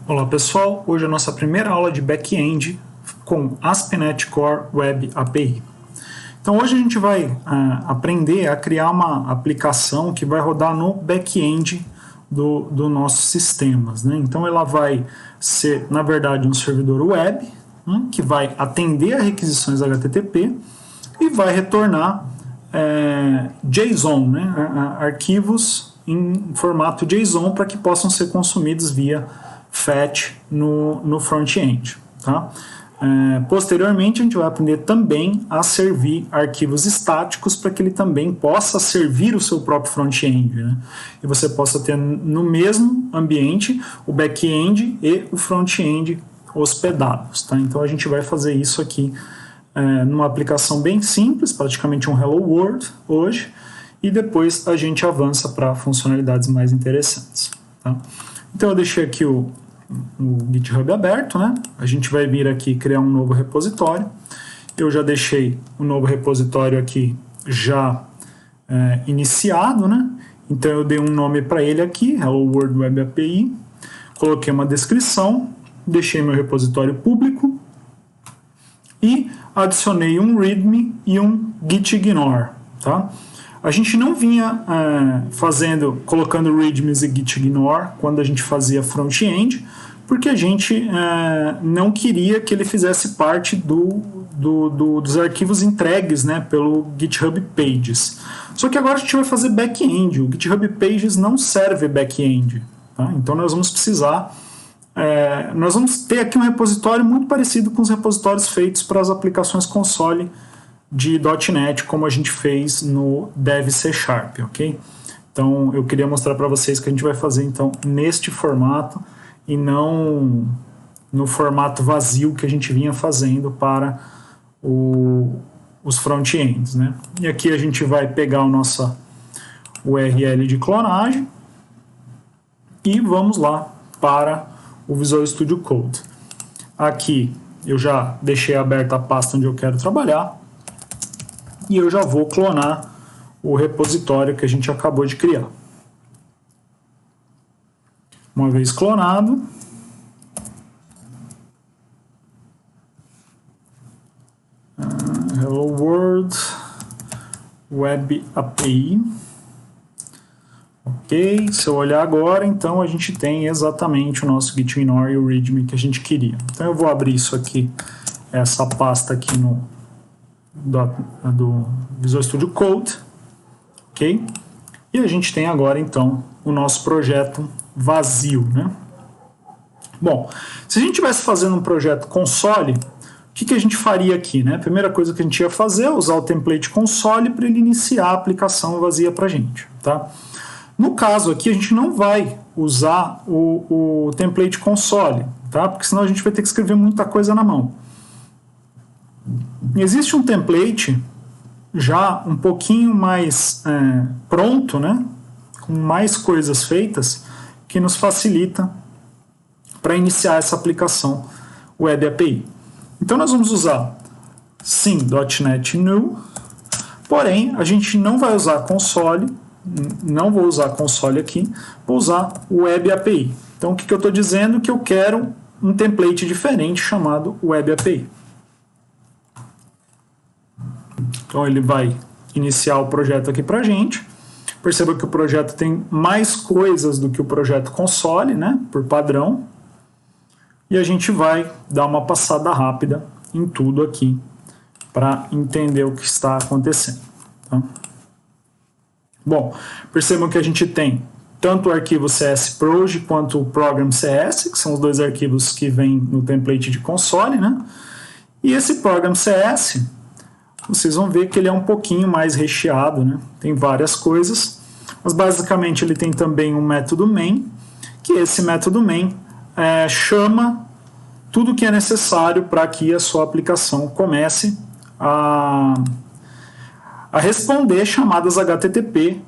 Olá pessoal, hoje é a nossa primeira aula de back-end com ASP.NET Core Web API. Então hoje a gente vai aprender a criar uma aplicação que vai rodar no back-end do nossos sistemas, né? Então ela vai ser, na verdade, um servidor web, que vai atender a requisições HTTP e vai retornar JSON, né? Arquivos em formato JSON para que possam ser consumidos via fetch no front-end. Tá? Posteriormente, a gente vai aprender também a servir arquivos estáticos para que ele também possa servir o seu próprio front-end, né? E você possa ter no mesmo ambiente o back-end e o front-end hospedados. Tá? Então, a gente vai fazer isso aqui numa aplicação bem simples, praticamente um Hello World hoje, e depois a gente avança para funcionalidades mais interessantes. Tá? Então, eu deixei aqui o GitHub aberto, né? A gente vai vir aqui criar um novo repositório. Eu já deixei o novo repositório aqui já iniciado, né? Então eu dei um nome para ele aqui, Hello World Web API, coloquei uma descrição, deixei meu repositório público e adicionei um README e um gitignore, tá? A gente não vinha colocando readmes e gitignore quando a gente fazia front-end, porque a gente não queria que ele fizesse parte dos arquivos entregues, né, pelo GitHub Pages. Só que agora a gente vai fazer back-end. O GitHub Pages não serve back-end. Tá? Então nós vamos precisar... nós vamos ter aqui um repositório muito parecido com os repositórios feitos para as aplicações console de .NET, como a gente fez no Dev C#, ok? Então, eu queria mostrar para vocês que a gente vai fazer, então, neste formato e não no formato vazio que a gente vinha fazendo para os front-ends, né? E aqui a gente vai pegar a nossa URL de clonagem e vamos lá para o Visual Studio Code. Aqui eu já deixei aberta a pasta onde eu quero trabalhar, e eu já vou clonar o repositório que a gente acabou de criar. Uma vez clonado, Hello World Web API. Ok, se eu olhar agora, então a gente tem exatamente o nosso gitignore e o readme que a gente queria. Então eu vou abrir isso aqui, essa pasta aqui do Visual Studio Code, ok? E a gente tem agora, então, o nosso projeto vazio, né? Bom, se a gente estivesse fazendo um projeto console, o que a gente faria aqui, né? A primeira coisa que a gente ia fazer é usar o template console para ele iniciar a aplicação vazia para a gente, tá? No caso aqui, a gente não vai usar o template console, tá? Porque senão a gente vai ter que escrever muita coisa na mão. Existe um template já um pouquinho mais pronto, né, com mais coisas feitas, que nos facilita para iniciar essa aplicação Web API. Então nós vamos usar sim .NET New, porém a gente não vai usar console, não vou usar console aqui, vou usar Web API. Então o que eu estou dizendo? Que eu quero um template diferente chamado Web API. Então ele vai iniciar o projeto aqui para a gente. Perceba que o projeto tem mais coisas do que o projeto console, né, por padrão. E a gente vai dar uma passada rápida em tudo aqui para entender o que está acontecendo. Tá? Bom, percebam que a gente tem tanto o arquivo CSProj quanto o Program CS, que são os dois arquivos que vêm no template de console, né? E esse Program CS, vocês vão ver que ele é um pouquinho mais recheado, né? Tem várias coisas, mas basicamente ele tem também um método main, que esse método main chama tudo que é necessário para que a sua aplicação comece a responder chamadas HTTP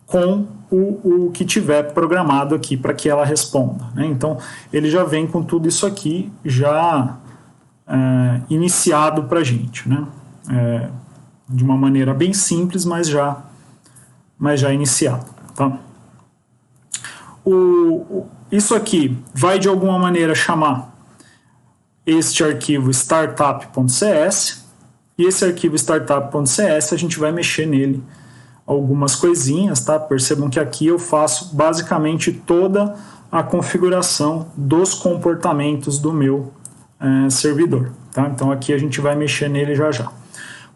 com o que tiver programado aqui para que ela responda, né? Então ele já vem com tudo isso aqui já iniciado para a gente, né? De uma maneira bem simples, mas já iniciado, tá? isso aqui vai de alguma maneira chamar este arquivo startup.cs, e esse arquivo startup.cs a gente vai mexer nele algumas coisinhas, tá? Percebam que aqui eu faço basicamente toda a configuração dos comportamentos do meu servidor, tá? Então aqui a gente vai mexer nele já já.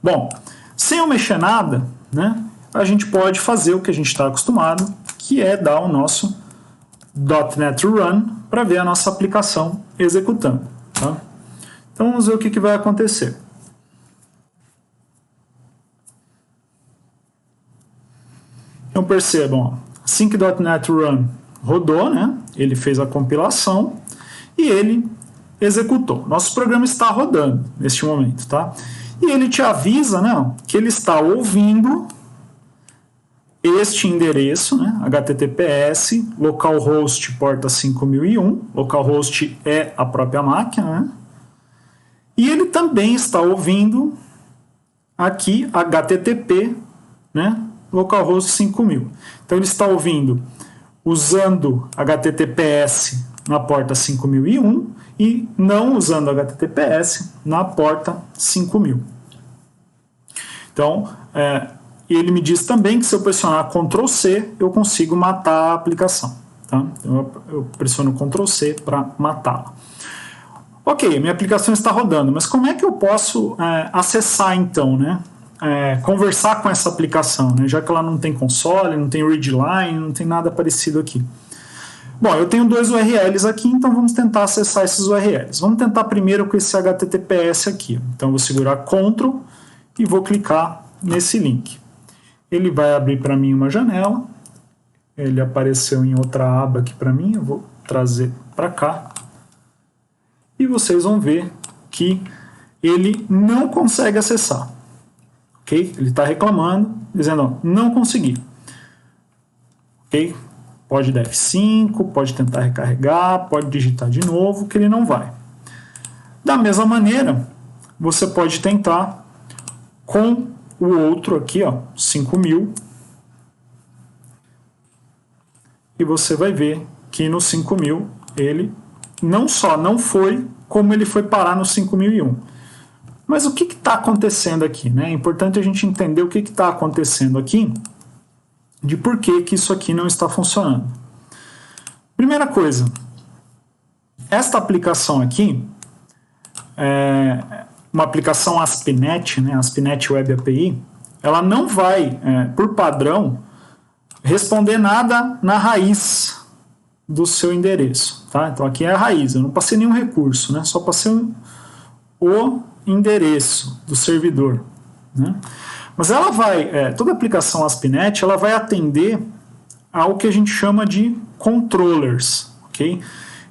Bom, sem eu mexer nada, né, a gente pode fazer o que a gente está acostumado, que é dar o nosso .NET Run para ver a nossa aplicação executando, tá? Então vamos ver o que vai acontecer. Então percebam, ó, assim que .NET Run rodou, né, ele fez a compilação e ele executou. Nosso programa está rodando neste momento, tá? E ele te avisa, né, que ele está ouvindo este endereço, né, HTTPS, localhost porta 5001, localhost é a própria máquina, né? E ele também está ouvindo aqui HTTP, né, localhost 5000. Então ele está ouvindo usando HTTPS na porta 5001 e não usando HTTPS na porta 5000. Então, ele me diz também que se eu pressionar Ctrl C, eu consigo matar a aplicação. Tá? Então, eu pressiono Ctrl C para matá-la. Ok, minha aplicação está rodando, mas como é que eu posso acessar então, né? Conversar com essa aplicação, né? Já que ela não tem console, não tem readline, não tem nada parecido aqui. Bom, eu tenho 2 URLs aqui, então vamos tentar acessar esses URLs. Vamos tentar primeiro com esse HTTPS aqui. Então eu vou segurar Ctrl e vou clicar nesse link. Ele vai abrir para mim uma janela. Ele apareceu em outra aba aqui para mim, eu vou trazer para cá. E vocês vão ver que ele não consegue acessar. Ok? Ele está reclamando, dizendo, ó, não consegui. Ok? Pode dar F5, pode tentar recarregar, pode digitar de novo, que ele não vai. Da mesma maneira, você pode tentar com o outro aqui, ó, 5000, e você vai ver que no 5000 ele não só não foi, como ele foi parar no 5001. Mas o que está acontecendo aqui, né? É importante a gente entender o que está acontecendo aqui, de por que isso aqui não está funcionando. Primeira coisa, esta aplicação aqui é uma aplicação ASP.NET, né, ASP.NET Web API, ela não vai, por padrão, responder nada na raiz do seu endereço. Tá? Então aqui é a raiz, eu não passei nenhum recurso, né, só passei o endereço do servidor. Né? Mas ela vai, toda aplicação ASP.NET, ela vai atender ao que a gente chama de controllers, ok?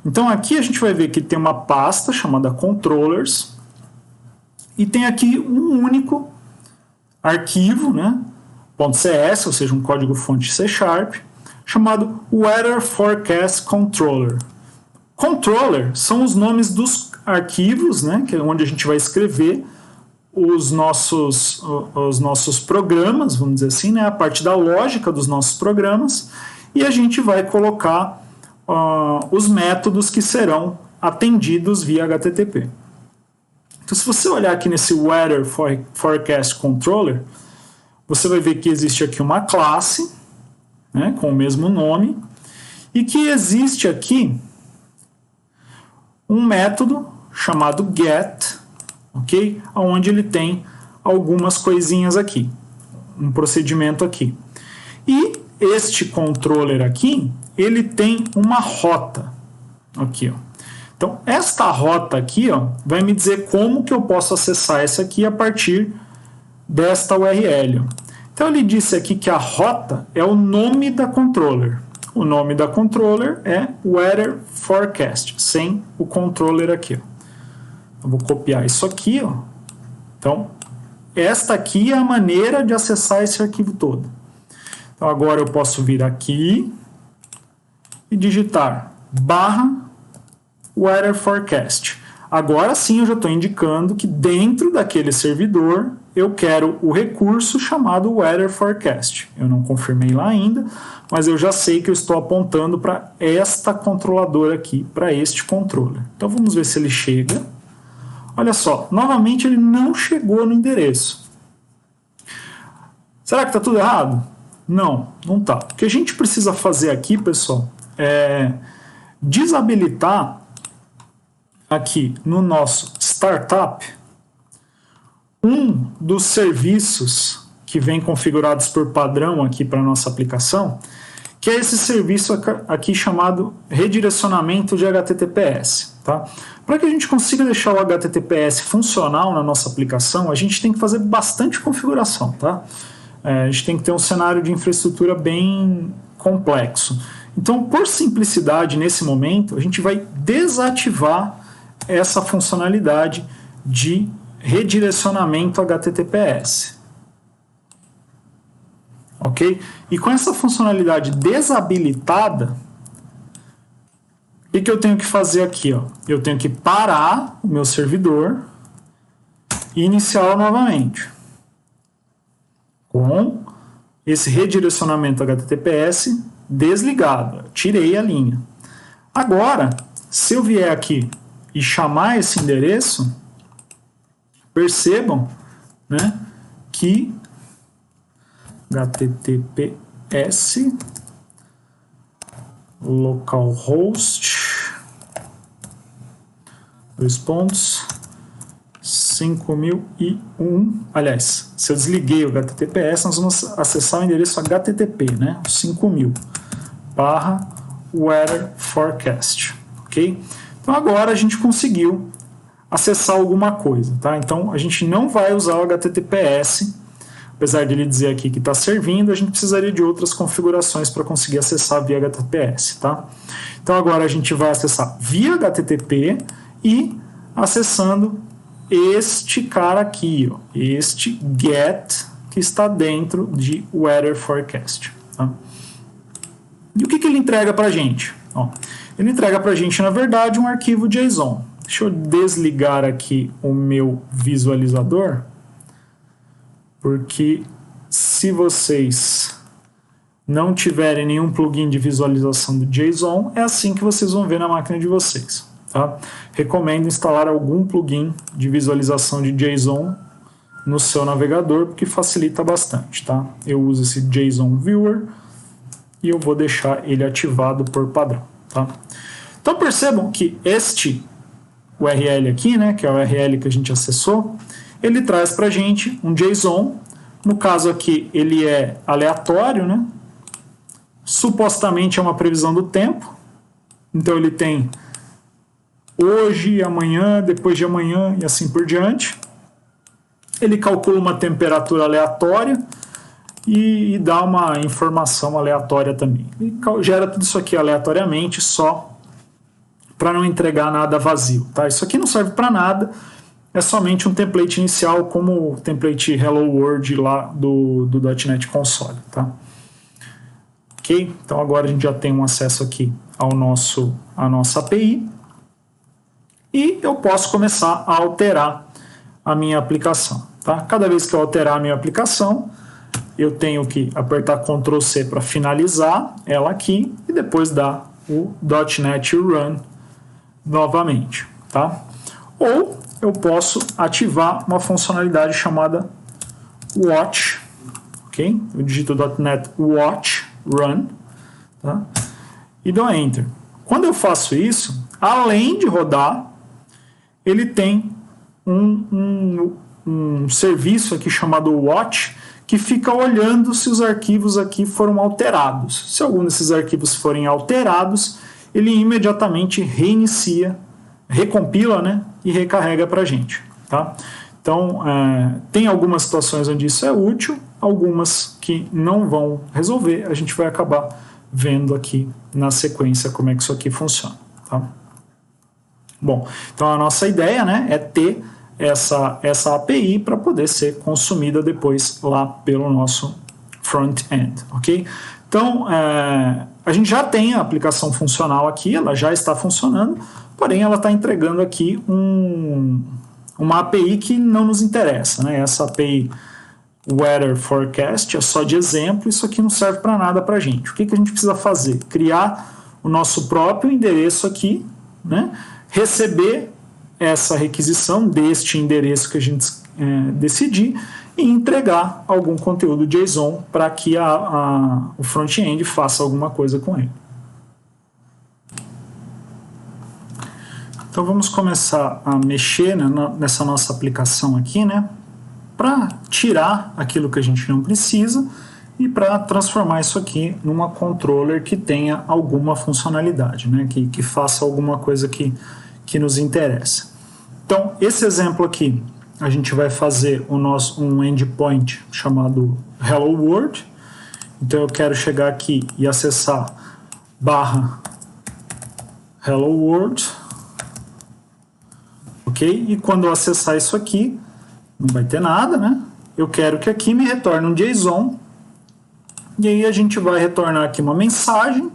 Então aqui a gente vai ver que tem uma pasta chamada controllers e tem aqui um único arquivo, né, .cs, ou seja, um código-fonte C#, chamado Weather Forecast Controller. Controller são os nomes dos arquivos, né, que é onde a gente vai escrever os nossos programas, vamos dizer assim, né, a parte da lógica dos nossos programas, e a gente vai colocar os métodos que serão atendidos via HTTP. Então, se você olhar aqui nesse Weather Forecast Controller, você vai ver que existe aqui uma classe, né, com o mesmo nome, e que existe aqui um método chamado get, ok? Onde ele tem algumas coisinhas aqui, um procedimento aqui. E este controller aqui, ele tem uma rota aqui, ó. Então, esta rota aqui, ó, vai me dizer como que eu posso acessar essa aqui a partir desta URL. Então, ele disse aqui que a rota é o nome da controller. O nome da controller é Weather Forecast, sem o controller aqui, ó. Eu vou copiar isso aqui, ó. Então, esta aqui é a maneira de acessar esse arquivo todo. Então, agora eu posso vir aqui e digitar /Weather Forecast. Agora sim eu já estou indicando que dentro daquele servidor eu quero o recurso chamado Weather Forecast. Eu não confirmei lá ainda, mas eu já sei que eu estou apontando para esta controladora aqui, para este controller. Então vamos ver se ele chega. Olha só, novamente ele não chegou no endereço. Será que está tudo errado? Não, não está. O que a gente precisa fazer aqui, pessoal, é desabilitar aqui no nosso Startup um dos serviços que vem configurados por padrão aqui para a nossa aplicação, que é esse serviço aqui chamado redirecionamento de HTTPS. Tá? Para que a gente consiga deixar o HTTPS funcional na nossa aplicação, a gente tem que fazer bastante configuração. Tá? A gente tem que ter um cenário de infraestrutura bem complexo. Então, por simplicidade, nesse momento, a gente vai desativar essa funcionalidade de redirecionamento HTTPS. Ok? E com essa funcionalidade desabilitada, o que eu tenho que fazer aqui? Ó? Eu tenho que parar o meu servidor e iniciá-lo novamente. Com esse redirecionamento HTTPS desligado. Tirei a linha. Agora, se eu vier aqui e chamar esse endereço, percebam, né, que HTTPS localhost 5001. Aliás, se eu desliguei o HTTPS, nós vamos acessar o endereço HTTP, né, 5000 /weather forecast, ok? Então agora a gente conseguiu acessar alguma coisa, tá? Então a gente não vai usar o HTTPS, apesar dele dizer aqui que está servindo, a gente precisaria de outras configurações para conseguir acessar via HTTPS, tá? Então agora a gente vai acessar via HTTP e acessando este cara aqui, ó, este get que está dentro de Weather Forecast, tá? E o que ele entrega para a gente? Ó, ele entrega para a gente, na verdade, um arquivo JSON. Deixa eu desligar aqui o meu visualizador, porque se vocês não tiverem nenhum plugin de visualização do JSON, é assim que vocês vão ver na máquina de vocês. Tá? Recomendo instalar algum plugin de visualização de JSON no seu navegador, porque facilita bastante. Tá? Eu uso esse JSON Viewer e eu vou deixar ele ativado por padrão. Tá? Então percebam que este URL aqui, né, que é o URL que a gente acessou, ele traz para a gente um JSON. No caso aqui ele é aleatório, né? Supostamente é uma previsão do tempo. Então ele tem hoje, amanhã, depois de amanhã e assim por diante. Ele calcula uma temperatura aleatória e dá uma informação aleatória também. Ele gera tudo isso aqui aleatoriamente, só para não entregar nada vazio. Tá? Isso aqui não serve para nada, é somente um template inicial, como o template Hello World lá do .NET Console. Tá? Ok? Então agora a gente já tem um acesso aqui à nossa API e eu posso começar a alterar a minha aplicação. Tá? Cada vez que eu alterar a minha aplicação, eu tenho que apertar Ctrl C para finalizar ela aqui e depois dar o .NET Run novamente. Tá? Ou eu posso ativar uma funcionalidade chamada Watch. Okay? Eu digito .NET Watch Run, tá? E dou Enter. Quando eu faço isso, além de rodar, ele tem um serviço aqui chamado Watch, que fica olhando se os arquivos aqui foram alterados. Se algum desses arquivos forem alterados, ele imediatamente reinicia, recompila, né, e recarrega para a gente. Tá? Então, tem algumas situações onde isso é útil, algumas que não vão resolver, a gente vai acabar vendo aqui na sequência como é que isso aqui funciona. Tá? Bom, então a nossa ideia, né, é ter essa API para poder ser consumida depois lá pelo nosso front-end, ok? Então, a gente já tem a aplicação funcional aqui, ela já está funcionando, porém ela está entregando aqui um uma API que não nos interessa, né? Essa API Weather Forecast é só de exemplo, isso aqui não serve para nada para a gente. O que a gente precisa fazer? Criar o nosso próprio endereço aqui, né? Receber essa requisição deste endereço que a gente decidir e entregar algum conteúdo JSON para que o front-end faça alguma coisa com ele. Então vamos começar a mexer nessa nossa aplicação aqui, né? Para tirar aquilo que a gente não precisa e para transformar isso aqui numa controller que tenha alguma funcionalidade, né? Que faça alguma coisa que nos interessa. Então, esse exemplo aqui, a gente vai fazer um endpoint chamado Hello World. Então, eu quero chegar aqui e acessar /Hello World. Ok? E quando eu acessar isso aqui, não vai ter nada, né? Eu quero que aqui me retorne um JSON. E aí a gente vai retornar aqui uma mensagem.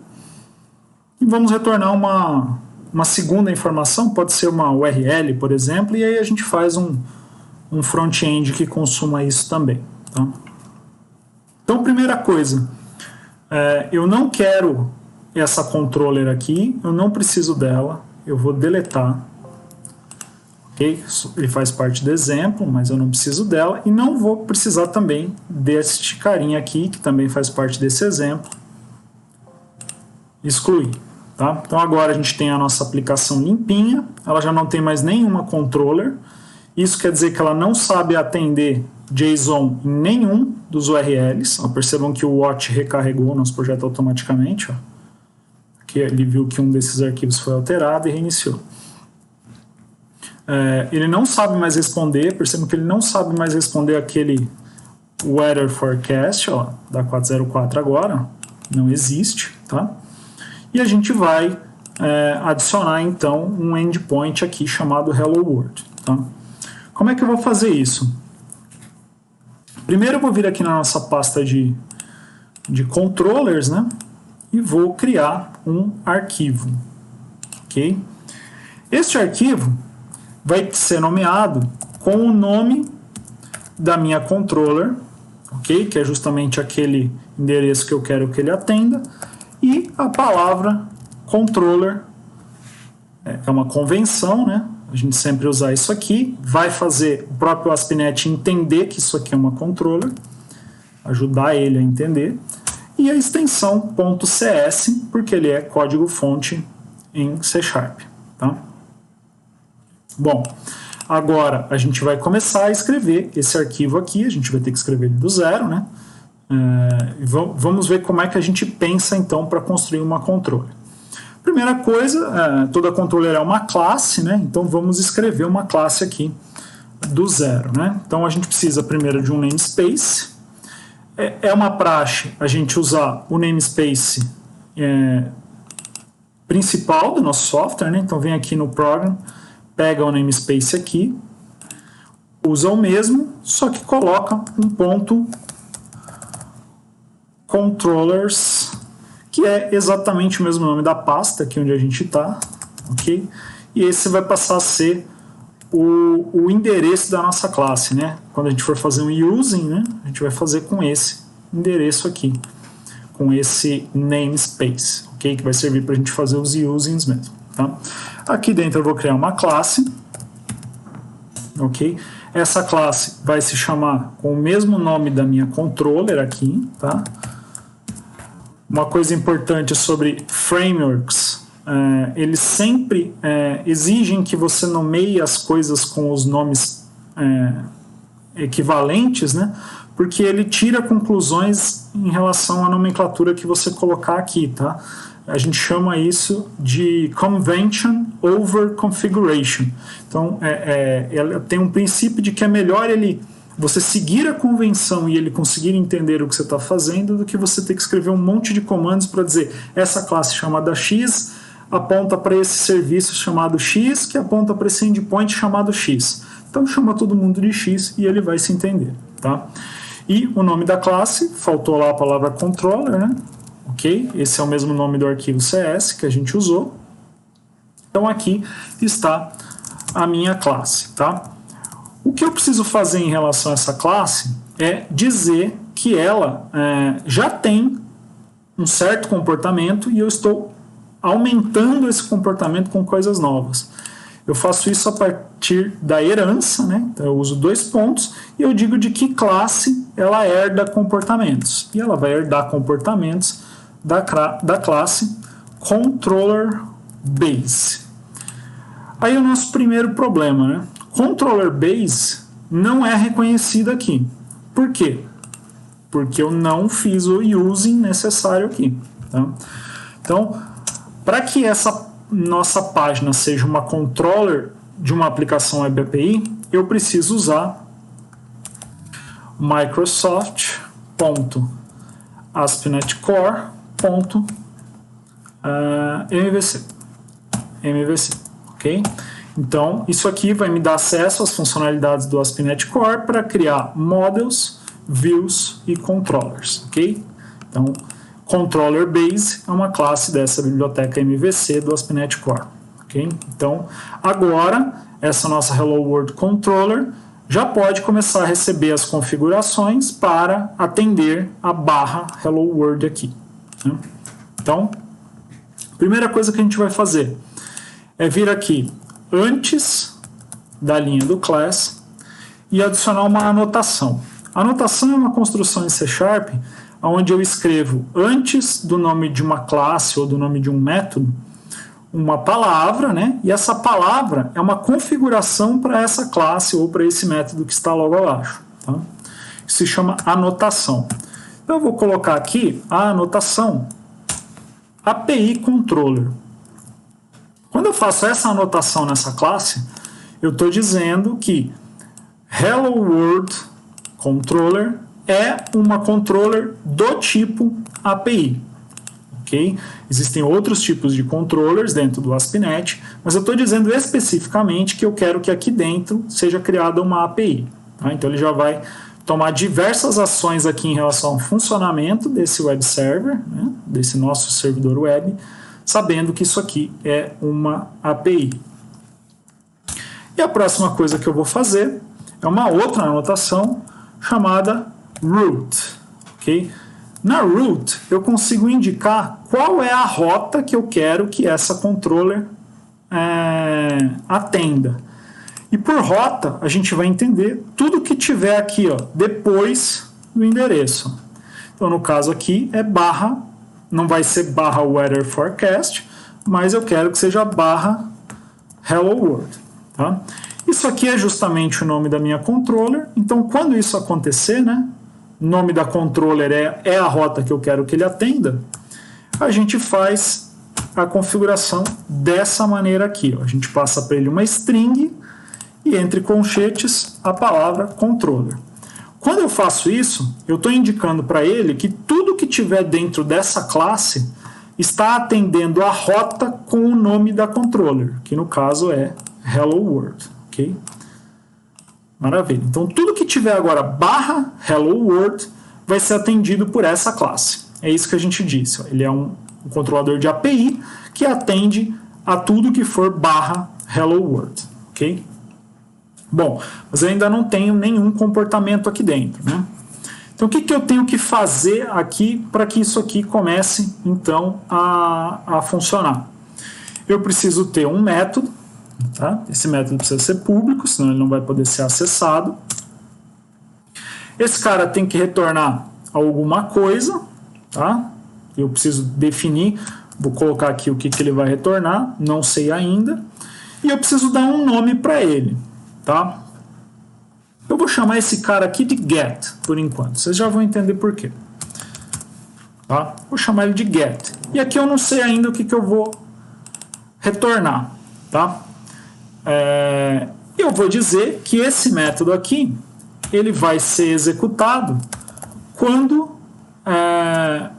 E vamos retornar uma segunda informação, pode ser uma URL, por exemplo, e aí a gente faz um front-end que consuma isso também. Tá? Então, primeira coisa, eu não quero essa controller aqui, eu não preciso dela, eu vou deletar. Okay? Ele faz parte do exemplo, mas eu não preciso dela, e não vou precisar também deste carinha aqui, que também faz parte desse exemplo. Excluir. Tá? Então agora a gente tem a nossa aplicação limpinha, ela já não tem mais nenhuma controller, isso quer dizer que ela não sabe atender JSON em nenhum dos URLs. Percebam que o watch recarregou o nosso projeto automaticamente, aqui ele viu que um desses arquivos foi alterado e reiniciou. Ele não sabe mais responder, percebam que ele não sabe mais responder aquele Weather Forecast, da 404 agora, não existe, tá? E a gente vai adicionar, então, um endpoint aqui chamado Hello World. Tá? Como é que eu vou fazer isso? Primeiro eu vou vir aqui na nossa pasta de controllers, né? E vou criar um arquivo. Okay? Este arquivo vai ser nomeado com o nome da minha controller, okay? Que é justamente aquele endereço que eu quero que ele atenda. E a palavra controller é uma convenção, né? A gente sempre usa isso aqui. Vai fazer o próprio ASP.NET entender que isso aqui é uma controller, ajudar ele a entender. E a extensão .cs, porque ele é código-fonte em C#. Tá? Bom, agora a gente vai começar a escrever esse arquivo aqui. A gente vai ter que escrever ele do zero, né? Vamos ver como é que a gente pensa então para construir uma controller. Primeira coisa, toda controller é uma classe, né? Então vamos escrever uma classe aqui do zero, né? Então a gente precisa primeiro de um namespace. É uma praxe a gente usar o namespace principal do nosso software, né? Então vem aqui no program, pega o namespace aqui, usa o mesmo, só que coloca um ponto controllers, que é exatamente o mesmo nome da pasta aqui onde a gente está, ok? E esse vai passar a ser o endereço da nossa classe, né? Quando a gente for fazer um using, né? A gente vai fazer com esse endereço aqui, com esse namespace, ok? Que vai servir para a gente fazer os usings mesmo, tá? Aqui dentro eu vou criar uma classe, ok? Essa classe vai se chamar com o mesmo nome da minha controller aqui, tá? Uma coisa importante sobre frameworks, eles sempre exigem que você nomeie as coisas com os nomes equivalentes, né? Porque ele tira conclusões em relação à nomenclatura que você colocar aqui, tá? A gente chama isso de Convention over Configuration. Então, ela tem um princípio de que é melhor você seguir a convenção e ele conseguir entender o que você está fazendo do que você ter que escrever um monte de comandos para dizer essa classe chamada X aponta para esse serviço chamado X, que aponta para esse endpoint chamado X. Então chama todo mundo de X e ele vai se entender. Tá? E o nome da classe, faltou lá a palavra controller, né? Ok? Esse é o mesmo nome do arquivo CS que a gente usou. Então aqui está a minha classe. Tá? O que eu preciso fazer em relação a essa classe é dizer que ela já tem um certo comportamento e eu estou aumentando esse comportamento com coisas novas. Eu faço isso a partir da herança, né? Então eu uso 2 pontos e eu digo de que classe ela herda comportamentos. E ela vai herdar comportamentos da classe Controller Base. Aí o nosso primeiro problema, né? Controller Base não é reconhecido aqui. Por quê? Porque eu não fiz o using necessário aqui. Tá? Então, para que essa nossa página seja uma controller de uma aplicação Web API, eu preciso usar Microsoft.ASP.NET Core.MVC, ok? Então, isso aqui vai me dar acesso às funcionalidades do ASP.NET Core para criar models, views e controllers, ok? Então, Controller Base é uma classe dessa biblioteca MVC do ASP.NET Core, ok? Então, agora, essa nossa Hello World Controller já pode começar a receber as configurações para atender a barra Hello World aqui, né? Então, a primeira coisa que a gente vai fazer é vir aqui antes da linha do class e adicionar uma anotação. A anotação é uma construção em C#, onde eu escrevo antes do nome de uma classe ou do nome de um método uma palavra, né? E essa palavra é uma configuração para essa classe ou para esse método que está logo abaixo. Tá? Isso se chama anotação. Então eu vou colocar aqui a anotação API Controller. Quando eu faço essa anotação nessa classe, eu estou dizendo que Hello World Controller é uma controller do tipo API. Okay? Existem outros tipos de controllers dentro do ASP.NET, mas eu estou dizendo especificamente que eu quero que aqui dentro seja criada uma API. Tá? Então ele já vai tomar diversas ações aqui em relação ao funcionamento desse web server, né? Desse nosso servidor web, sabendo que isso aqui é uma API. E a próxima coisa que eu vou fazer é uma outra anotação chamada root. Okay? Na root, eu consigo indicar qual é a rota que eu quero que essa controller atenda. E por rota, a gente vai entender tudo que tiver aqui, ó, depois do endereço. Então, no caso aqui, é barra, não vai ser barra weather forecast, mas eu quero que seja barra hello world. Tá? Isso aqui é justamente o nome da minha controller. Então, quando isso acontecer, né, o nome da controller é a rota que eu quero que ele atenda, a gente faz a configuração dessa maneira aqui. Ó. A gente passa para ele uma string e entre colchetes a palavra controller. Quando eu faço isso, eu estou indicando para ele que tudo que tiver dentro dessa classe está atendendo a rota com o nome da controller, que no caso é Hello World. Okay? Maravilha. Então, tudo que tiver agora barra Hello World vai ser atendido por essa classe. É isso que a gente disse. Ó. Ele é um controlador de API que atende a tudo que for barra Hello World. Ok? Bom, mas eu ainda não tenho nenhum comportamento aqui dentro, né? Então, o que eu tenho que fazer aqui para que isso aqui comece, então, a funcionar? Eu preciso ter um método. Tá? Esse método precisa ser público, senão ele não vai poder ser acessado. Esse cara tem que retornar alguma coisa, tá? Eu preciso definir, vou colocar aqui o que ele vai retornar, não sei ainda. E eu preciso dar um nome para ele, tá? Eu vou chamar esse cara aqui de get, por enquanto. Vocês já vão entender por quê. Tá? Vou chamar ele de get. E aqui eu não sei ainda o que eu vou retornar, tá? Eu vou dizer que esse método aqui ele vai ser executado quando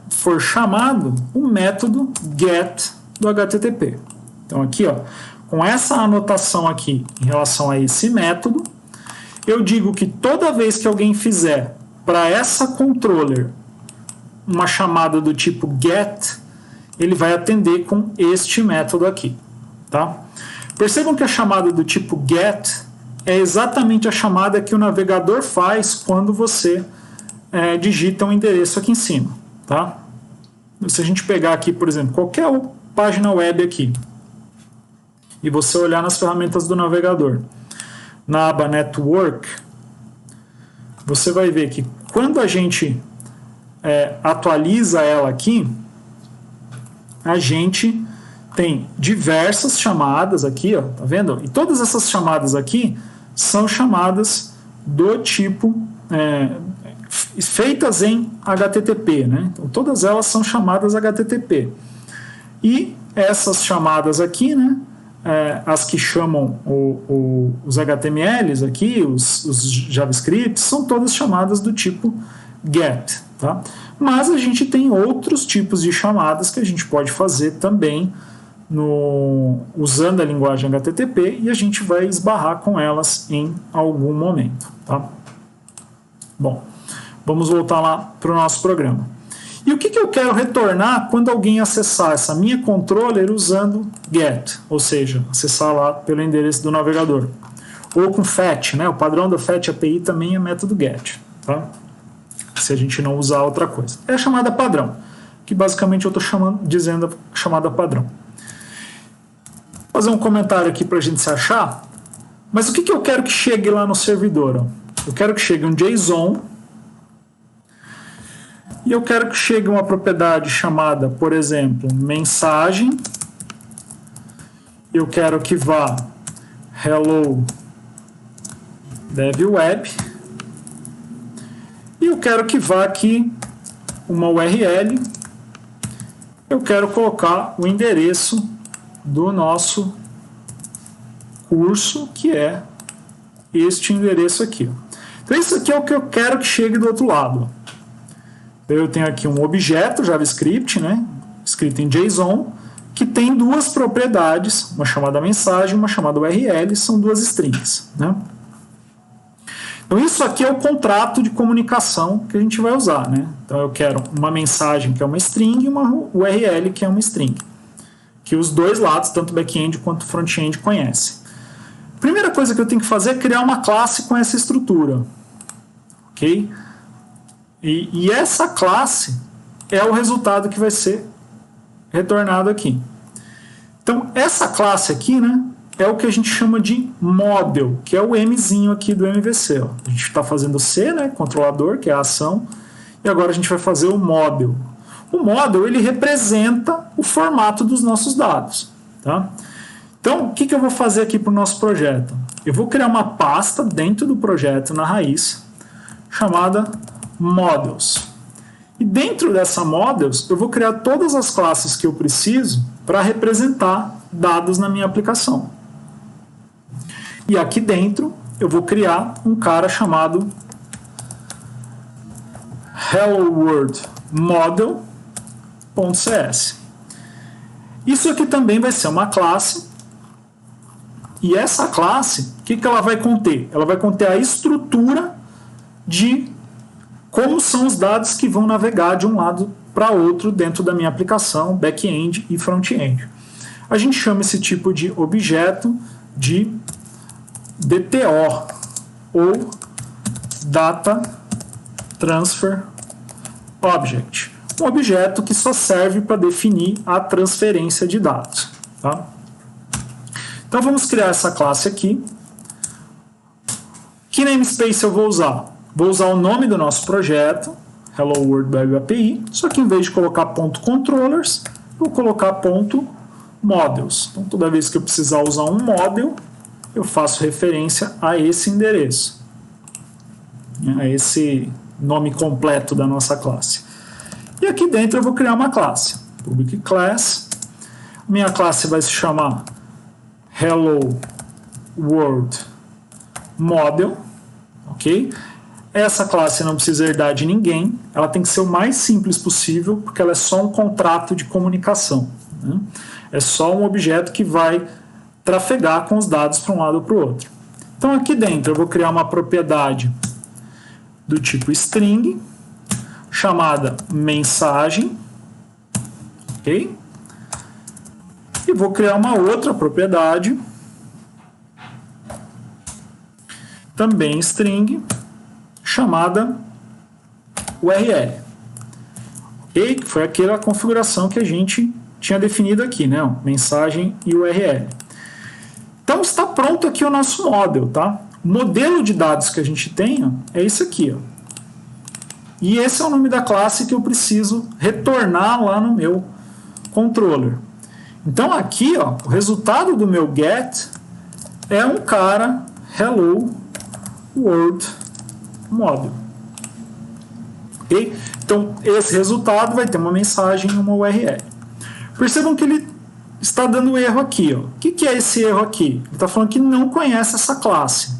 for chamado o método get do HTTP. Então aqui, ó, com essa anotação aqui em relação a esse método, eu digo que toda vez que alguém fizer para essa controller uma chamada do tipo get, ele vai atender com este método aqui, tá? Percebam que a chamada do tipo get é exatamente a chamada que o navegador faz quando você digita um endereço aqui em cima, tá? Se a gente pegar aqui, por exemplo, qualquer página web aqui e você olhar nas ferramentas do navegador, na aba Network, você vai ver que quando a gente atualiza ela aqui, a gente tem diversas chamadas aqui, ó, tá vendo? E todas essas chamadas aqui são chamadas do tipo feitas em HTTP, né? Então, todas elas são chamadas HTTP. E essas chamadas aqui, né, as que chamam os HTMLs aqui, os JavaScripts, são todas chamadas do tipo GET, tá? Mas a gente tem outros tipos de chamadas que a gente pode fazer também usando a linguagem HTTP, e a gente vai esbarrar com elas em algum momento, tá? Bom, vamos voltar lá para o nosso programa. E o que eu quero retornar quando alguém acessar essa minha controller usando GET, ou seja, acessar lá pelo endereço do navegador, ou com FET, né? O padrão da FET API também é método GET, tá? Se a gente não usar outra coisa. É a chamada padrão, que basicamente eu estou dizendo a chamada padrão. Vou fazer um comentário aqui para a gente se achar, mas o que eu quero que chegue lá no servidor? Ó? Eu quero que chegue um JSON, e eu quero que chegue uma propriedade chamada, por exemplo, mensagem. Eu quero que vá hello dev web. E eu quero que vá aqui uma URL. Eu quero colocar o endereço do nosso curso, que é este endereço aqui. Então isso aqui é o que eu quero que chegue do outro lado. Eu tenho aqui um objeto JavaScript, né, escrito em JSON, que tem duas propriedades, uma chamada mensagem e uma chamada URL, são duas strings, né? Então isso aqui é o contrato de comunicação que a gente vai usar, né? Então eu quero uma mensagem que é uma string e uma URL que é uma string, que os dois lados, tanto back-end quanto front-end, conhecem. A primeira coisa que eu tenho que fazer é criar uma classe com essa estrutura, ok? E essa classe é o resultado que vai ser retornado aqui. Então, essa classe aqui, né, é o que a gente chama de model, que é o Mzinho aqui do MVC. Ó. A gente está fazendo C, né, controlador, que é a ação, e agora a gente vai fazer o model. O model, ele representa o formato dos nossos dados. Tá? Então, o que eu vou fazer aqui para o nosso projeto? Eu vou criar uma pasta dentro do projeto, na raiz, chamada models. E dentro dessa models, eu vou criar todas as classes que eu preciso para representar dados na minha aplicação. E aqui dentro, eu vou criar um cara chamado Hello World Model.cs. Isso aqui também vai ser uma classe. E essa classe, o que ela vai conter? Ela vai conter a estrutura de como são os dados que vão navegar de um lado para outro dentro da minha aplicação, back-end e front-end. A gente chama esse tipo de objeto de DTO, ou Data Transfer Object. Um objeto que só serve para definir a transferência de dados. Tá? Então vamos criar essa classe aqui. Que namespace eu vou usar? Vou usar o nome do nosso projeto, Hello World Web API, só que em vez de colocar .controllers, vou colocar .models. Então, toda vez que eu precisar usar um model, eu faço referência a esse endereço, a esse nome completo da nossa classe. E aqui dentro eu vou criar uma classe, public class. Minha classe vai se chamar Hello World Model, ok? Essa classe não precisa herdar de ninguém, ela tem que ser o mais simples possível, porque ela é só um contrato de comunicação. Né? É só um objeto que vai trafegar com os dados para um lado ou para o outro. Então aqui dentro eu vou criar uma propriedade do tipo string, chamada mensagem, ok? E vou criar uma outra propriedade também string chamada URL. Ok? Que foi aquela configuração que a gente tinha definido aqui, né? Mensagem e URL. Então está pronto aqui o nosso model, tá? O modelo de dados que a gente tem, ó, é isso aqui, ó. E esse é o nome da classe que eu preciso retornar lá no meu controller. Então aqui, ó, o resultado do meu get é um cara hello world model. Okay? Então esse resultado vai ter uma mensagem e uma URL. Percebam que ele está dando erro aqui. Ó. O que é esse erro aqui? Ele está falando que não conhece essa classe,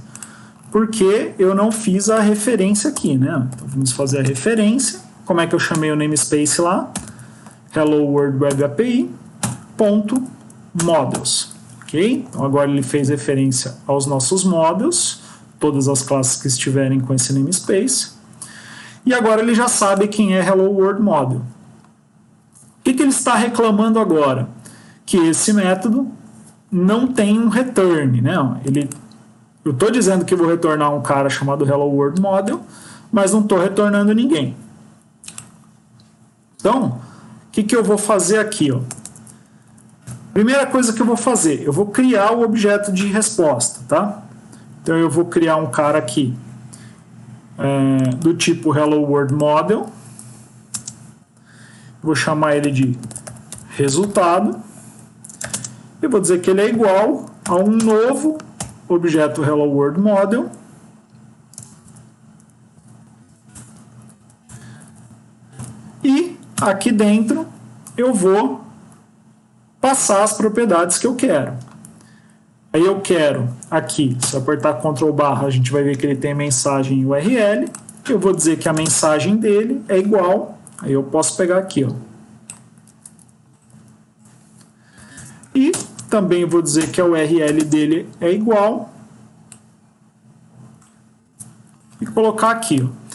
porque eu não fiz a referência aqui, né? Então vamos fazer a referência. Como é que eu chamei o namespace lá? Hello World Web API .models. Ok? Então agora ele fez referência aos nossos models, todas as classes que estiverem com esse namespace. E agora ele já sabe quem é Hello World Model. O que ele está reclamando agora? Que esse método não tem um return, né? Eu estou dizendo que vou retornar um cara chamado Hello World Model, mas não estou retornando ninguém. Então, o que eu vou fazer aqui? Ó? Primeira coisa que eu vou fazer, eu vou criar o objeto de resposta, tá? Então eu vou criar um cara aqui do tipo Hello World Model. Vou chamar ele de resultado. Eu vou dizer que ele é igual a um novo objeto Hello World Model. E aqui dentro eu vou passar as propriedades que eu quero. Aí eu quero aqui, se eu apertar Ctrl+, a gente vai ver que ele tem mensagem URL. Eu vou dizer que a mensagem dele é igual, aí eu posso pegar aqui, ó. E também vou dizer que a URL dele é igual. E colocar aqui, ó.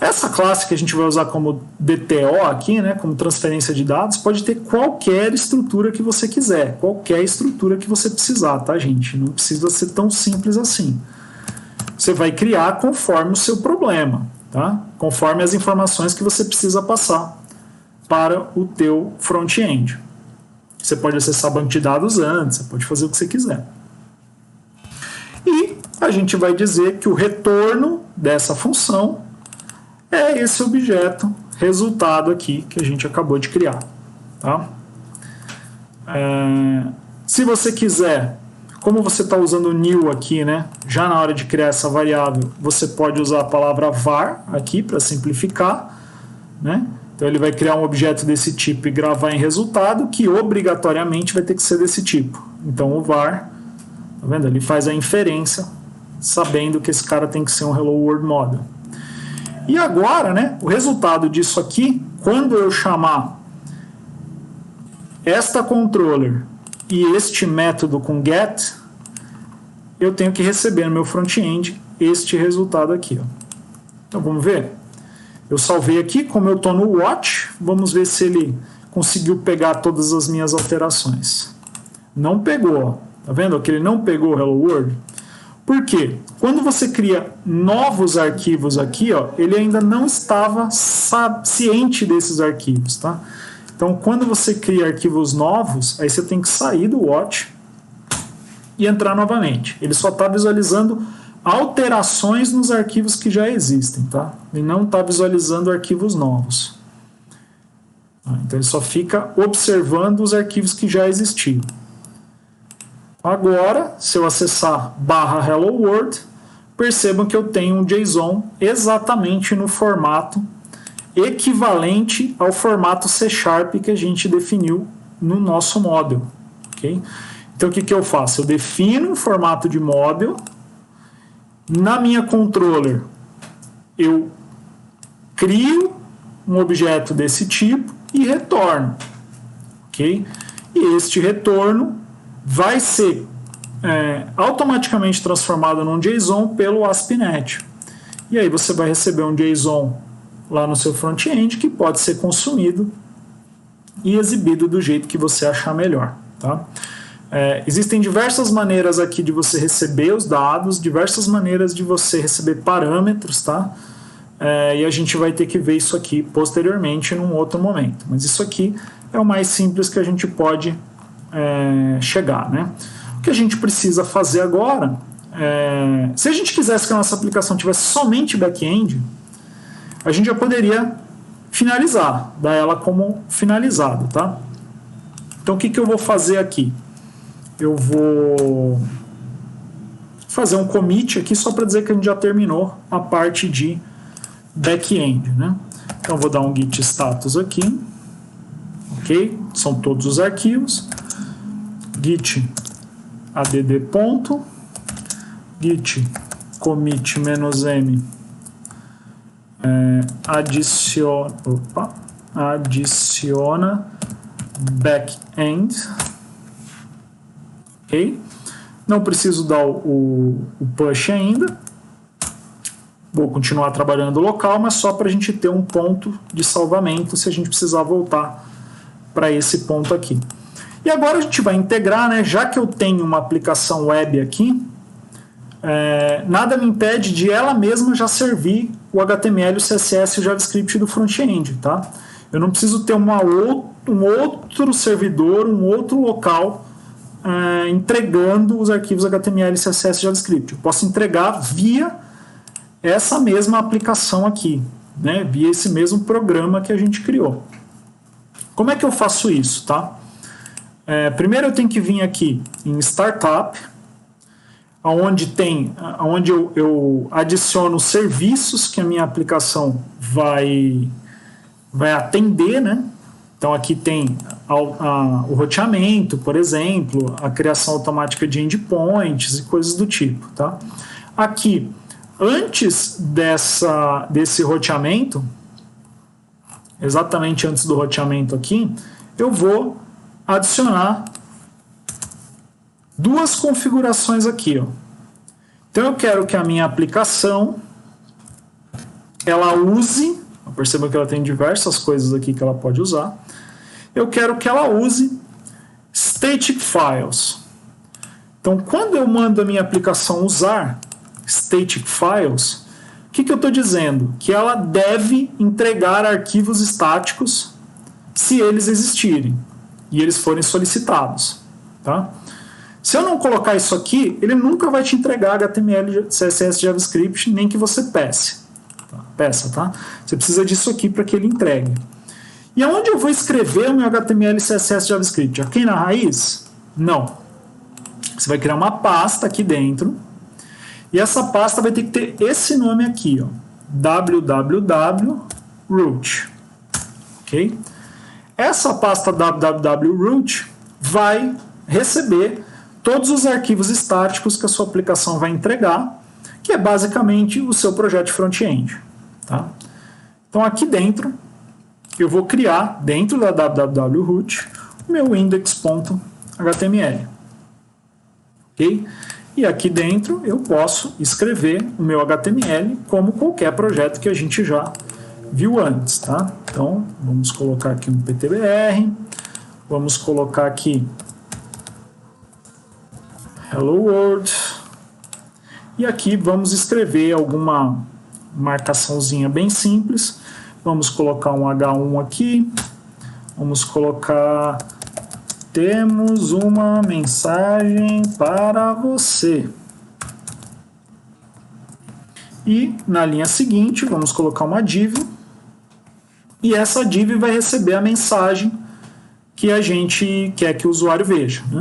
Essa classe que a gente vai usar como DTO aqui, né, como transferência de dados, pode ter qualquer estrutura que você quiser, qualquer estrutura que você precisar, tá, gente? Não precisa ser tão simples assim. Você vai criar conforme o seu problema, tá? Conforme as informações que você precisa passar para o teu front-end. Você pode acessar banco de dados antes, você pode fazer o que você quiser. E a gente vai dizer que o retorno dessa função é esse objeto resultado aqui que a gente acabou de criar. Tá? Se você quiser, como você está usando o new aqui, né, já na hora de criar essa variável, você pode usar a palavra var aqui para simplificar. Né? Então ele vai criar um objeto desse tipo e gravar em resultado, que obrigatoriamente vai ter que ser desse tipo. Então o var, tá vendo? Ele faz a inferência sabendo que esse cara tem que ser um Hello World Model. E agora, né, o resultado disso aqui, quando eu chamar esta controller e este método com get, eu tenho que receber no meu front-end este resultado aqui. Ó. Então vamos ver? Eu salvei aqui, como eu estou no watch, vamos ver se ele conseguiu pegar todas as minhas alterações. Não pegou, ó. Tá vendo que ele não pegou o Hello World? Por quê? Quando você cria novos arquivos aqui, ó, ele ainda não estava ciente desses arquivos, tá? Então, quando você cria arquivos novos, aí você tem que sair do watch e entrar novamente. Ele só está visualizando alterações nos arquivos que já existem, tá? Ele não está visualizando arquivos novos. Então, ele só fica observando os arquivos que já existiam. Agora, se eu acessar /Hello World, percebam que eu tenho um JSON exatamente no formato equivalente ao formato C# que a gente definiu no nosso model. Okay? Então, o que eu faço? Eu defino um formato de model, na minha controller eu crio um objeto desse tipo e retorno. Okay? E este retorno vai ser automaticamente transformado num JSON pelo ASP.NET. E aí você vai receber um JSON lá no seu front-end que pode ser consumido e exibido do jeito que você achar melhor. Tá? Existem diversas maneiras aqui de você receber os dados, diversas maneiras de você receber parâmetros, tá? E a gente vai ter que ver isso aqui posteriormente num outro momento. Mas isso aqui é o mais simples que a gente pode chegar, né? O que a gente precisa fazer agora, se a gente quisesse que a nossa aplicação tivesse somente back-end, a gente já poderia finalizar, dar ela como finalizado, tá? Então o que eu vou fazer aqui? Eu vou fazer um commit aqui só para dizer que a gente já terminou a parte de back-end, né? Então eu vou dar um git status aqui, ok? São todos os arquivos. Git add ponto, git commit -m adiciona back-end, ok? Não preciso dar o push ainda. Vou continuar trabalhando local, mas só para a gente ter um ponto de salvamento se a gente precisar voltar para esse ponto aqui. E agora a gente vai integrar, né? Já que eu tenho uma aplicação web aqui, nada me impede de ela mesma já servir o HTML, o CSS e o JavaScript do front-end, tá? Eu não preciso ter um outro servidor, um outro local entregando os arquivos HTML, CSS e JavaScript. Eu posso entregar via essa mesma aplicação aqui, né? Via esse mesmo programa que a gente criou. Como é que eu faço isso, tá? Primeiro eu tenho que vir aqui em Startup, onde eu adiciono os serviços que a minha aplicação vai atender, né? Então aqui tem o roteamento, por exemplo, a criação automática de endpoints e coisas do tipo, tá? Aqui, antes desse roteamento, exatamente antes do roteamento aqui, eu vou adicionar duas configurações aqui, ó. Então eu quero que a minha aplicação ela use, perceba que ela tem diversas coisas aqui que ela pode usar. Eu quero que ela use static files. Então quando eu mando a minha aplicação usar static files, o que eu estou dizendo? Que ela deve entregar arquivos estáticos se eles existirem e eles forem solicitados, tá? Se eu não colocar isso aqui, ele nunca vai te entregar HTML, CSS, JavaScript, nem que você peça, tá? Você precisa disso aqui para que ele entregue. E aonde eu vou escrever o meu HTML, CSS, JavaScript? Aqui na raiz? Não. Você vai criar uma pasta aqui dentro, e essa pasta vai ter que ter esse nome aqui, ó, www.root, ok? Essa pasta www.root vai receber todos os arquivos estáticos que a sua aplicação vai entregar, que é basicamente o seu projeto de front-end, tá? Então aqui dentro eu vou criar, dentro da www.root, o meu index.html, ok? E aqui dentro eu posso escrever o meu HTML como qualquer projeto que a gente já viu antes, tá? Então vamos colocar aqui um PTBR, vamos colocar aqui Hello World, e aqui vamos escrever alguma marcaçãozinha bem simples. Vamos colocar um H1 aqui, vamos colocar: temos uma mensagem para você. E na linha seguinte vamos colocar uma div, e essa div vai receber a mensagem que a gente quer que o usuário veja, né?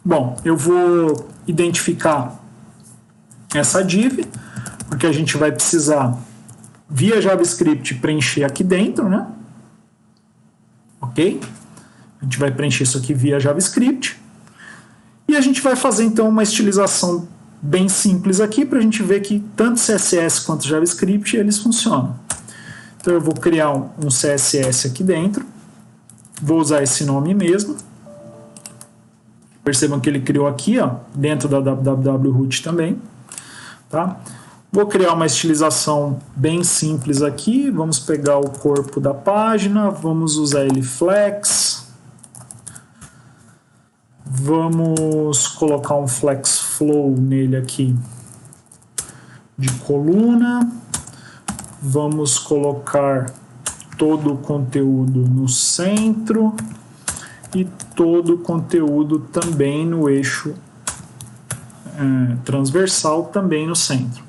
Bom, eu vou identificar essa div, porque a gente vai precisar, via JavaScript, preencher aqui dentro, né? Ok? A gente vai preencher isso aqui via JavaScript. E a gente vai fazer, então, uma estilização bem simples aqui, para a gente ver que tanto CSS quanto JavaScript, eles funcionam. Então, eu vou criar um CSS aqui dentro. Vou usar esse nome mesmo. Percebam que ele criou aqui, ó, dentro da www.root também, tá? Vou criar uma estilização bem simples aqui. Vamos pegar o corpo da página, vamos usar ele flex. Vamos colocar um flex flow nele aqui de coluna. Vamos colocar todo o conteúdo no centro e todo o conteúdo também no eixo transversal, também no centro.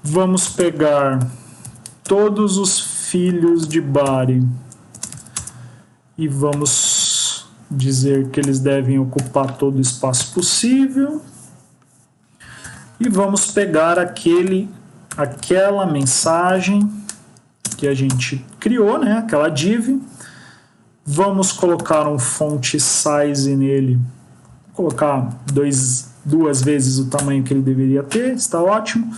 Vamos pegar todos os filhos de body e vamos dizer que eles devem ocupar todo o espaço possível. E vamos pegar aquela mensagem que a gente criou, né? Aquela div. Vamos colocar um font size nele, colocar duas vezes o tamanho que ele deveria ter, está ótimo.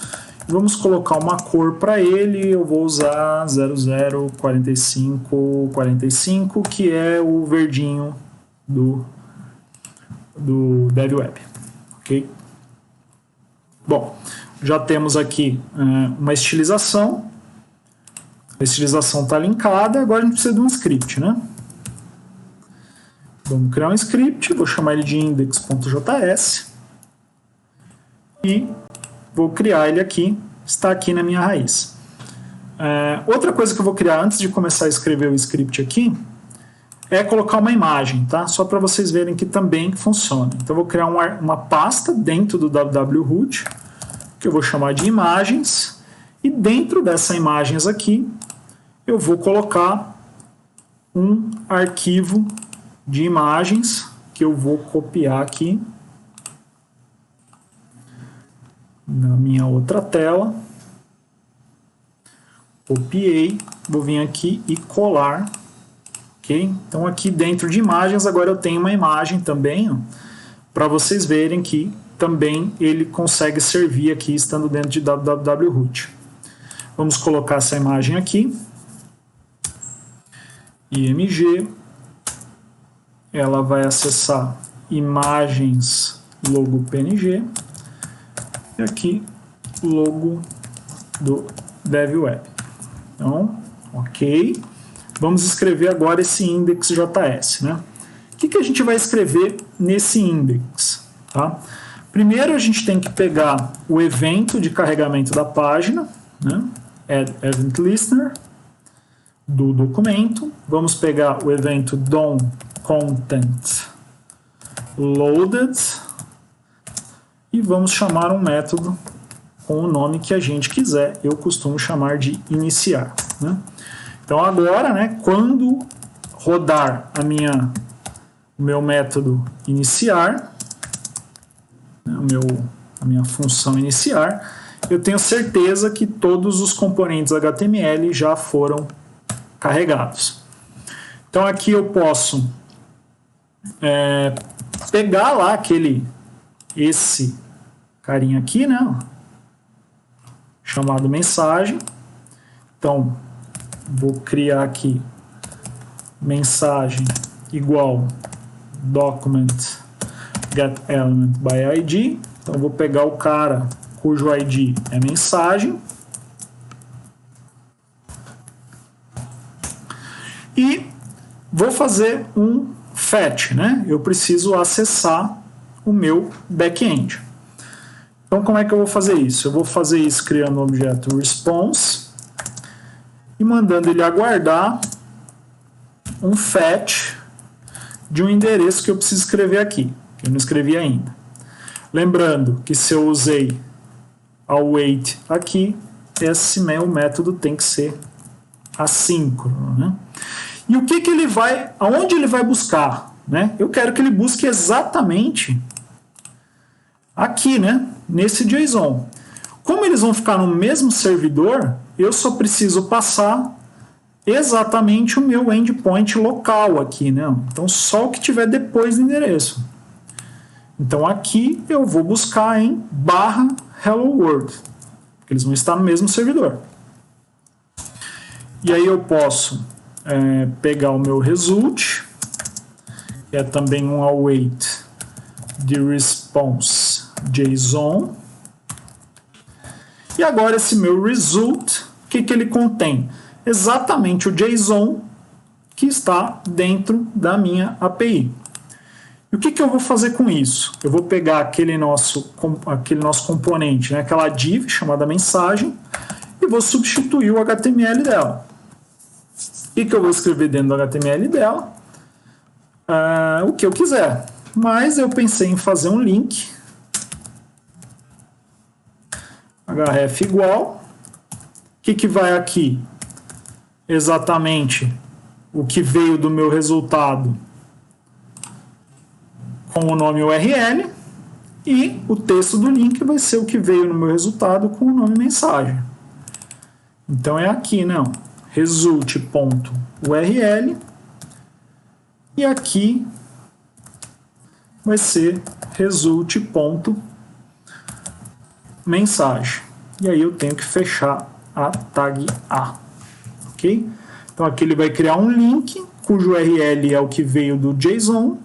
Vamos colocar uma cor para ele, eu vou usar 004545, que é o verdinho do DevWeb, ok? Bom, já temos aqui uma estilização. A estilização está linkada, agora a gente precisa de um script, né? Vamos criar um script, vou chamar ele de index.js e vou criar ele aqui, está aqui na minha raiz. Outra coisa que eu vou criar antes de começar a escrever o script aqui é colocar uma imagem, tá? Só para vocês verem que também funciona. Então eu vou criar uma pasta dentro do www-root, que eu vou chamar de imagens, e dentro dessa imagens aqui eu vou colocar um arquivo de imagens que eu vou copiar aqui na minha outra tela. Copiei, vou vir aqui e colar, ok? Então aqui dentro de imagens agora eu tenho uma imagem também, para vocês verem que também ele consegue servir aqui estando dentro de www-root. Vamos colocar essa imagem aqui, img, ela vai acessar imagens logo PNG e aqui logo do DevWeb. Então, ok. Vamos escrever agora esse index.js, né? O que a gente vai escrever nesse index? Tá? Primeiro a gente tem que pegar o evento de carregamento da página, né? Add Event Listener do documento. Vamos pegar o evento DOM Content Loaded e vamos chamar um método com o nome que a gente quiser. Eu costumo chamar de iniciar, né? Então agora, né, quando rodar o meu método iniciar, né, a minha função iniciar, eu tenho certeza que todos os componentes HTML já foram carregados. Então aqui eu posso pegar lá esse carinha aqui, né, chamado mensagem. Então vou criar aqui mensagem igual document get element by id. Então vou pegar o cara cujo id é mensagem e vou fazer um fetch, né? Eu preciso acessar o meu back-end. Então como é que eu vou fazer isso? Eu vou fazer isso criando o objeto response e mandando ele aguardar um fetch de um endereço que eu preciso escrever aqui, que eu não escrevi ainda. Lembrando que se eu usei await aqui, esse meu método tem que ser assíncrono, né? E o que ele vai, aonde ele vai buscar, né? Eu quero que ele busque exatamente aqui, né? Nesse JSON. Como eles vão ficar no mesmo servidor, eu só preciso passar exatamente o meu endpoint local aqui, né? Então só o que tiver depois do endereço. Então aqui eu vou buscar em /hello world, porque eles vão estar no mesmo servidor. E aí eu posso pegar o meu result, que é também um await de response JSON. E agora esse meu result, o que ele contém? Exatamente o JSON que está dentro da minha API. E o que eu vou fazer com isso? Eu vou pegar aquele nosso componente, né, aquela div chamada mensagem, e vou substituir o HTML dela. E que eu vou escrever dentro do HTML dela o que eu quiser. Mas eu pensei em fazer um link href igual. O que vai aqui? Exatamente o que veio do meu resultado com o nome URL, e o texto do link vai ser o que veio no meu resultado com o nome mensagem. Então é aqui, não? Result.url, e aqui vai ser result.mensagem. E aí eu tenho que fechar a tag A. Ok? Então aqui ele vai criar um link cujo URL é o que veio do JSON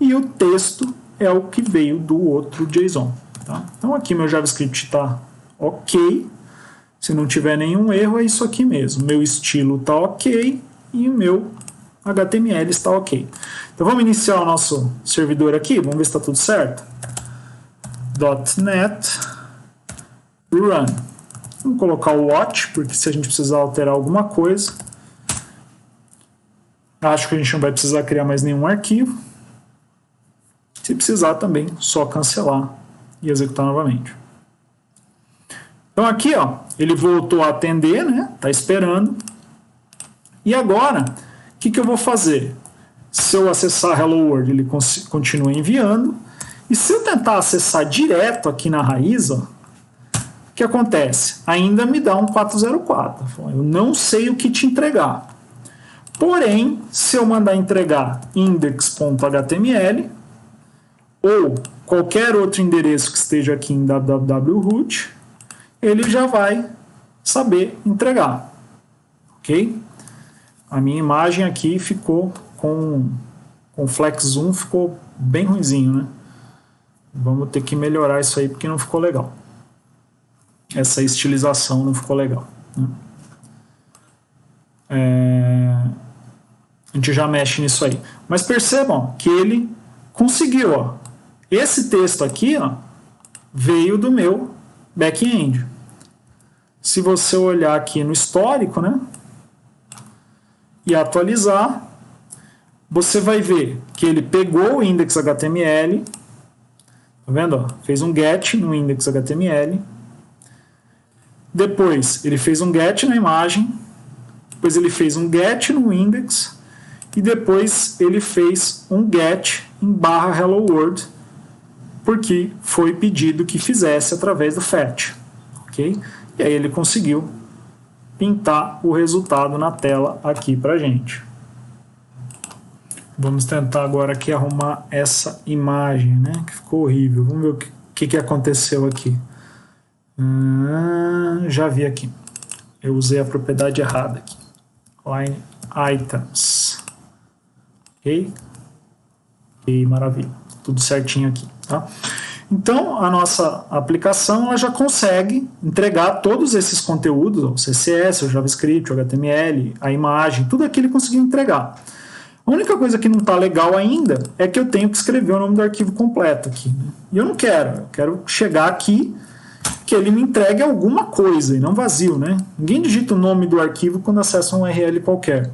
e o texto é o que veio do outro JSON. Tá? Então aqui meu JavaScript está ok. Se não tiver nenhum erro, é isso aqui mesmo. Meu estilo está ok e o meu HTML está ok. Então vamos iniciar o nosso servidor aqui. Vamos ver se está tudo certo. .NET Run. Vamos colocar o watch, porque se a gente precisar alterar alguma coisa, acho que a gente não vai precisar criar mais nenhum arquivo. Se precisar também, só cancelar e executar novamente. Então aqui, ó, ele voltou a atender, né? Tá esperando. E agora, o que eu vou fazer? Se eu acessar Hello World, ele continua enviando. E se eu tentar acessar direto aqui na raiz, ó, o que acontece? Ainda me dá um 404. Eu não sei o que te entregar. Porém, se eu mandar entregar index.html ou qualquer outro endereço que esteja aqui em www.root, ele já vai saber entregar. Ok? A minha imagem aqui ficou com flex zoom, ficou bem ruinzinho, né? Vamos ter que melhorar isso aí porque não ficou legal. Essa estilização não ficou legal. Né? A gente já mexe nisso aí. Mas percebam que ele conseguiu. Ó. Esse texto aqui, ó, veio do meu back-end. Se você olhar aqui no histórico, né, e atualizar, você vai ver que ele pegou o index.html, tá vendo? Ó? Fez um get no index.html, depois ele fez um get na imagem, depois ele fez um get no index, e depois ele fez um get em /hello world, porque foi pedido que fizesse através do fetch. Ok? E aí ele conseguiu pintar o resultado na tela aqui pra gente. Vamos tentar agora aqui arrumar essa imagem, né? Que ficou horrível. Vamos ver o que aconteceu aqui. Já vi aqui. Eu usei a propriedade errada aqui. Line items. Ok? Ok, maravilha. Tudo certinho aqui, tá? Então, a nossa aplicação ela já consegue entregar todos esses conteúdos, o CSS, o JavaScript, o HTML, a imagem, tudo aquilo ele conseguiu entregar. A única coisa que não está legal ainda é que eu tenho que escrever o nome do arquivo completo aqui. Né? E eu não quero. Eu quero chegar aqui que ele me entregue alguma coisa, e não vazio. Né? Ninguém digita o nome do arquivo quando acessa um URL qualquer.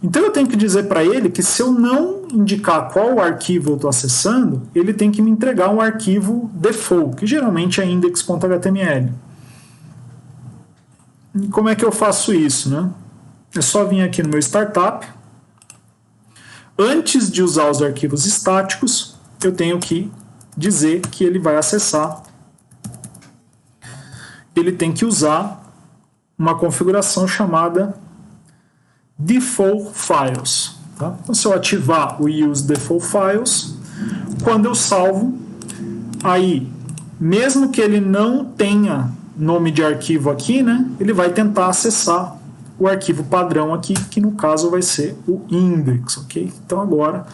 Então eu tenho que dizer para ele que se eu não indicar qual arquivo eu estou acessando, ele tem que me entregar um arquivo default, que geralmente é index.html. E como é que eu faço isso? Né? É só vir aqui no meu startup. Antes de usar os arquivos estáticos, eu tenho que dizer que ele vai acessar. Ele tem que usar uma configuração chamada default files. Tá? Então, se eu ativar o use default files, quando eu salvo, aí, mesmo que ele não tenha nome de arquivo aqui, né, ele vai tentar acessar o arquivo padrão aqui, que no caso vai ser o index, ok? Então agora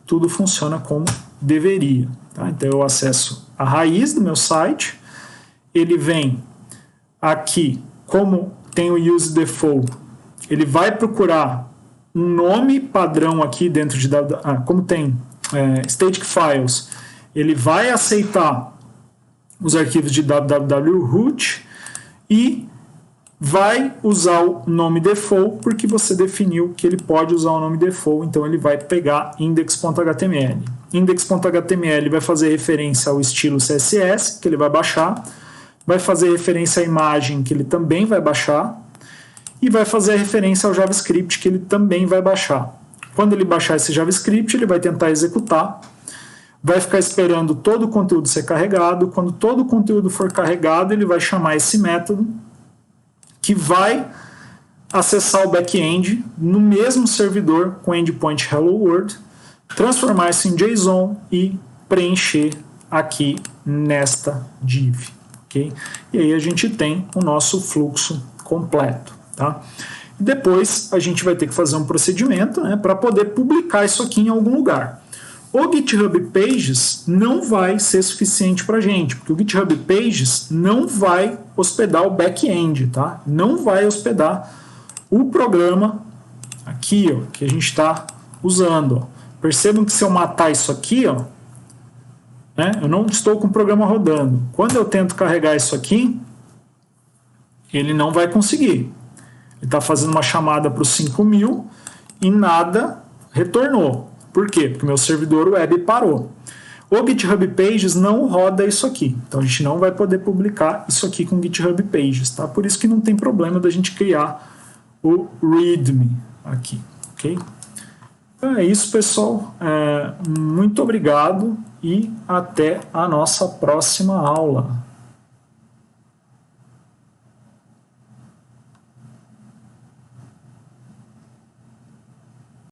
tudo funciona como deveria. Tá? Então eu acesso a raiz do meu site, ele vem aqui, como tem o use default, ele vai procurar um nome padrão aqui dentro de como tem static files, ele vai aceitar os arquivos de www-root e vai usar o nome default, porque você definiu que ele pode usar o nome default, então ele vai pegar index.html. Index.html vai fazer referência ao estilo CSS, que ele vai baixar, vai fazer referência à imagem, que ele também vai baixar, e vai fazer referência ao JavaScript, que ele também vai baixar. Quando ele baixar esse JavaScript, ele vai tentar executar, vai ficar esperando todo o conteúdo ser carregado. Quando todo o conteúdo for carregado, ele vai chamar esse método, que vai acessar o back-end no mesmo servidor com endpoint Hello World, transformar isso em JSON e preencher aqui nesta div. Okay? E aí a gente tem o nosso fluxo completo. Tá? E depois a gente vai ter que fazer um procedimento, né, para poder publicar isso aqui em algum lugar. O GitHub Pages não vai ser suficiente para a gente, porque o GitHub Pages não vai hospedar o back-end, tá? Não vai hospedar o programa aqui, ó, que a gente está usando. Ó. Percebam que se eu matar isso aqui, ó, né, eu não estou com o programa rodando. Quando eu tento carregar isso aqui, ele não vai conseguir. Ele está fazendo uma chamada para os 5.000 e nada retornou. Por quê? Porque o meu servidor web parou. O GitHub Pages não roda isso aqui. Então a gente não vai poder publicar isso aqui com o GitHub Pages. Tá? Por isso que não tem problema da gente criar o README aqui. Okay? Então é isso, pessoal. Muito obrigado e até a nossa próxima aula.